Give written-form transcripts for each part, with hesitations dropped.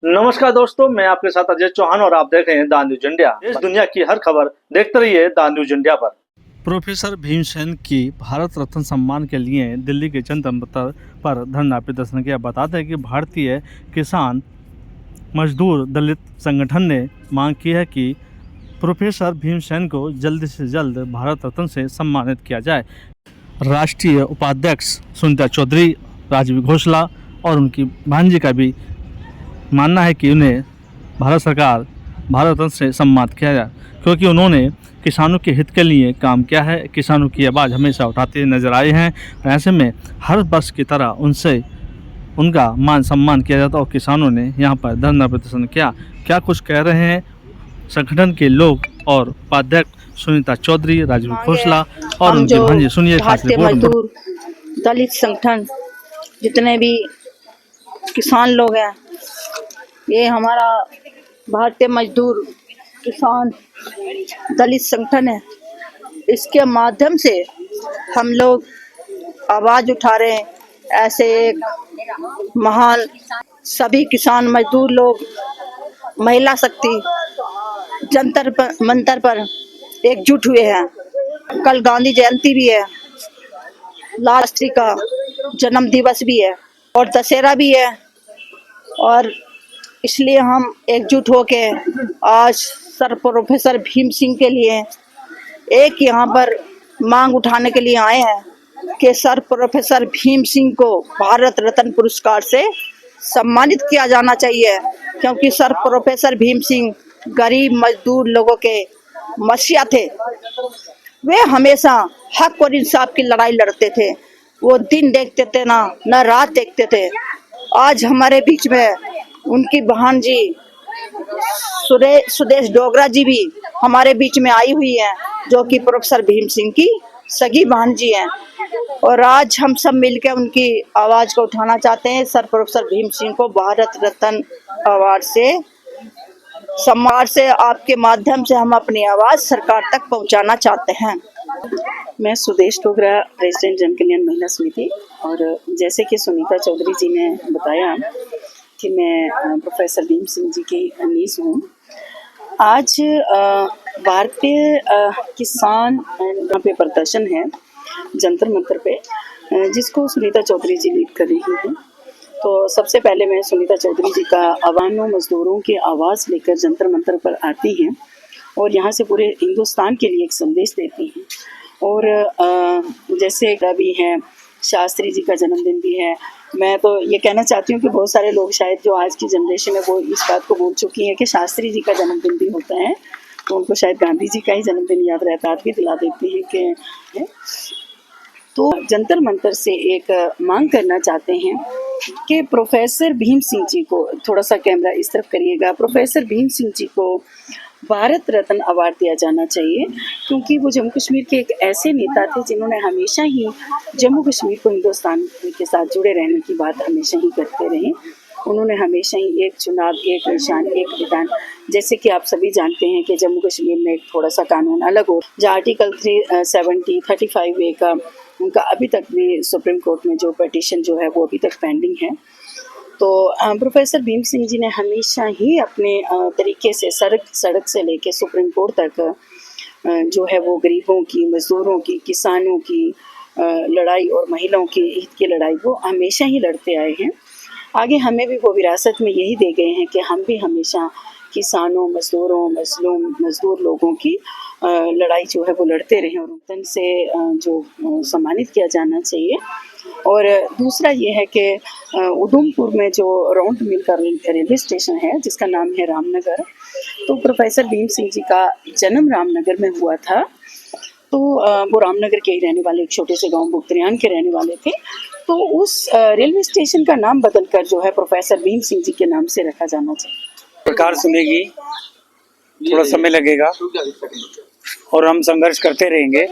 नमस्कार दोस्तों, मैं आपके साथ अजय चौहान और आप देख रहे हैं द न्यूज इंडिया। देश दुनिया की हर खबर देखते रहिए द न्यूज इंडिया पर। प्रोफेसर भीमसेन की भारत रत्न सम्मान के लिए दिल्ली के जंतर मंतर पर धरना प्रदर्शन किया। बताते हैं कि भारतीय किसान मजदूर दलित संगठन ने मांग की है कि प्रोफेसर भीमसेन को जल्द से जल्द भारत रत्न से सम्मानित किया जाए। राष्ट्रीय उपाध्यक्ष सुनीता चौधरी, राजीव घोषला और उनकी भांजी का भी मानना है कि उन्हें भारत सरकार भारत रत्न से सम्मानित किया जाए, क्योंकि उन्होंने किसानों के हित के लिए काम किया है। किसानों की आवाज़ हमेशा उठाते नजर आए हैं। ऐसे में हर वर्ष की तरह उनसे उनका मान सम्मान किया जाता और किसानों ने यहाँ पर धरना प्रदर्शन किया। क्या कुछ कह रहे हैं संगठन के लोग और उपाध्यक्ष सुनीता चौधरी, राजीव घोषला और उनकी भांजी, सुनिए खास रिपोर्ट। मजदूर दलित संगठन जितने भी किसान लोग हैं, ये हमारा भारतीय मजदूर किसान दलित संगठन है। इसके माध्यम से हम लोग आवाज उठा रहे हैं। ऐसे एक महान सभी किसान मजदूर लोग महिला शक्ति जंतर मंतर पर एकजुट हुए हैं। कल गांधी जयंती भी है, लाल शास्त्री का जन्म दिवस भी है और दशहरा भी है, और इसलिए हम एकजुट होके आज सर प्रोफेसर भीम सिंह के लिए एक यहाँ पर मांग उठाने के लिए आए हैं कि सर प्रोफेसर भीम सिंह को भारत रत्न पुरस्कार से सम्मानित किया जाना चाहिए, क्योंकि सर प्रोफेसर भीम सिंह गरीब मजदूर लोगों के मसीहा थे। वे हमेशा हक और इंसाफ की लड़ाई लड़ते थे। वो दिन देखते थे ना रात देखते थे। आज हमारे बीच में उनकी भांजी सुदेश डोगरा जी भी हमारे बीच में आई हुई है, जो कि प्रोफेसर भीम सिंह की सगी भांजी हैं। और आज हम सब मिलकर उनकी आवाज को उठाना चाहते हैं। सर प्रोफेसर भीम सिंह को भारत रत्न अवार्ड से सम्मान से आपके माध्यम से हम अपनी आवाज सरकार तक पहुंचाना चाहते हैं। मैं सुदेश डोगरा, प्रेसिडेंट जन कल्याण महिला समिति। और जैसे कि सुनीता चौधरी जी ने बताया कि मैं प्रोफेसर भीम सिंह जी की नीज हूँ। आज भारतीय किसान यहाँ पे प्रदर्शन है जंतर मंतर पे, जिसको सुनीता चौधरी जी लीड कर रही हैं। तो सबसे पहले मैं सुनीता चौधरी जी का अवानों मजदूरों की आवाज़ लेकर जंतर मंतर पर आती हैं और यहाँ से पूरे हिंदुस्तान के लिए एक संदेश देती हैं। और जैसे भी हैं, शास्त्री जी का जन्मदिन भी है। मैं तो ये कहना चाहती हूँ कि बहुत सारे लोग शायद जो आज की जनरेशन है वो इस बात को भूल चुकी हैं कि शास्त्री जी का जन्मदिन भी होता है, तो उनको शायद गांधी जी का ही जन्मदिन याद रहता है, भी दिला देती है कि तो जंतर मंतर से एक मांग करना चाहते हैं कि प्रोफेसर भीम सिंह जी को, थोड़ा सा कैमरा इस तरफ करिएगा, प्रोफेसर भीम सिंह जी को भारत रत्न अवार्ड दिया जाना चाहिए, क्योंकि वो जम्मू कश्मीर के एक ऐसे नेता थे जिन्होंने हमेशा ही जम्मू कश्मीर को हिंदुस्तान के साथ जुड़े रहने की बात हमेशा ही करते रहे। उन्होंने हमेशा ही एक चुनाव, एक निशान, एक विधान, जैसे कि आप सभी जानते हैं कि जम्मू कश्मीर में एक थोड़ा सा कानून अलग हो, जहाँ आर्टिकल 370-35A का उनका अभी तक भी सुप्रीम कोर्ट में जो पिटीशन जो है वो अभी तक पेंडिंग है। तो प्रोफेसर भीम सिंह जी ने हमेशा ही अपने तरीके से सड़क से लेके सुप्रीम कोर्ट तक जो है वो गरीबों की, मजदूरों की, किसानों की लड़ाई और महिलाओं की हित की लड़ाई वो हमेशा ही लड़ते आए हैं। आगे हमें भी वो विरासत में यही दे गए हैं कि हम भी हमेशा किसानों, मजदूर लोगों की लड़ाई जो है वो लड़ते रहें और उन से जो सम्मानित किया जाना चाहिए। और दूसरा ये है कि उधमपुर में जो राउंड मिल का रेलवे स्टेशन है जिसका नाम है रामनगर, तो प्रोफेसर भीम सिंह जी का जन्म रामनगर में हुआ था। तो वो रामनगर के ही रहने वाले, एक छोटे से गांव बुक्तरियान के रहने वाले थे। तो उस रेलवे स्टेशन का नाम बदलकर जो है प्रोफेसर भीम सिंह जी के नाम से रखा जाना चाहिए। सरकार सुनेगी, थोड़ा समय लगेगा और हम संघर्ष करते रहेंगे।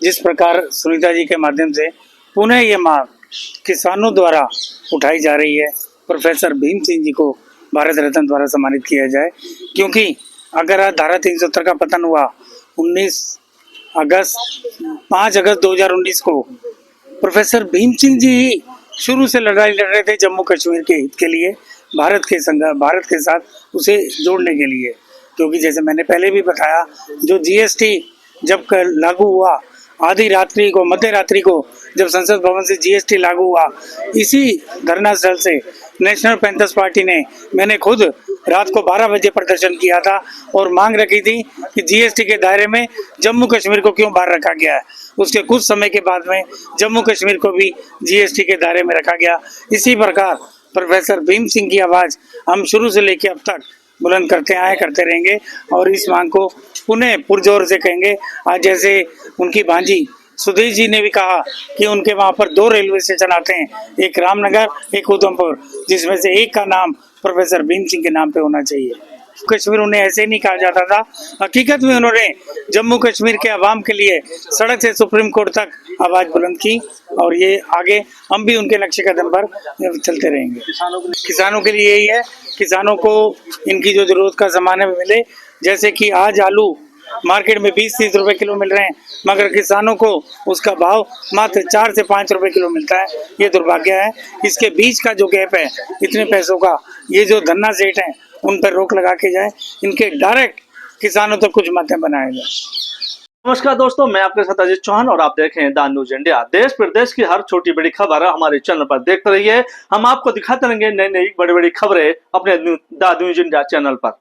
जिस प्रकार सुनीता जी के माध्यम से पुनः ये मांग किसानों द्वारा उठाई जा रही है, प्रोफेसर भीम सिंह जी को भारत रत्न द्वारा सम्मानित किया जाए, क्योंकि अगर आज धारा 370 का पतन हुआ 5 अगस्त 2019 को, प्रोफेसर भीम सिंह जी शुरू से लड़ाई लड़ रहे थे जम्मू कश्मीर के हित के लिए, भारत के साथ उसे जोड़ने के लिए। क्योंकि जैसे मैंने पहले भी बताया, जो जीएसटी जब लागू हुआ, आधी रात्रि को, मध्य रात्रि को जब संसद भवन से जीएसटी लागू हुआ, इसी धरना स्थल से नेशनल पैंथर्स पार्टी ने, मैंने खुद रात को 12 बजे प्रदर्शन किया था और मांग रखी थी कि जीएसटी के दायरे में जम्मू कश्मीर को क्यों बाहर रखा गया है। उसके कुछ समय के बाद में जम्मू कश्मीर को भी जीएसटी के दायरे में रखा गया। इसी प्रकार प्रोफेसर भीम सिंह की आवाज़ हम शुरू से लेकर अब तक बुलंद करते रहेंगे और इस मांग को पुनः पुरजोर से कहेंगे। आज जैसे उनकी भांजी सुदेश जी ने भी कहा कि उनके वहाँ पर 2 रेलवे स्टेशन आते हैं, एक रामनगर, एक उधमपुर, जिसमें से एक का नाम प्रोफेसर भीम सिंह के नाम पे होना चाहिए। कश्मीर उन्हें ऐसे नहीं कहा जाता था, हकीकत में उन्होंने जम्मू कश्मीर के अवाम के लिए सड़क से सुप्रीम कोर्ट तक आवाज़ बुलंद की और ये आगे हम भी उनके नक्शे कदम पर चलते रहेंगे। किसानों के लिए यही है, किसानों को इनकी जो जरूरत का सामान है मिले। जैसे कि आज आलू मार्केट में 20-30 रुपए किलो मिल रहे हैं, मगर किसानों को उसका भाव मात्र 4 से 5 रुपए किलो मिलता है। ये दुर्भाग्य है। इसके बीच का जो गैप है इतने पैसों का, ये जो धन्ना सेठ हैं उन पर रोक लगा के जाए, इनके डायरेक्ट किसानों तक कुछ माध्यम बनाया जाए। नमस्कार दोस्तों, मैं आपके साथ अजीत चौहान और आप देख रहे हैं द न्यूज इंडिया। देश प्रदेश की हर छोटी बड़ी खबर हमारे चैनल पर देखते रहिए। हम आपको दिखाते रहेंगे नई नई बड़ी बड़ी खबरें अपने द न्यूज इंडिया चैनल पर।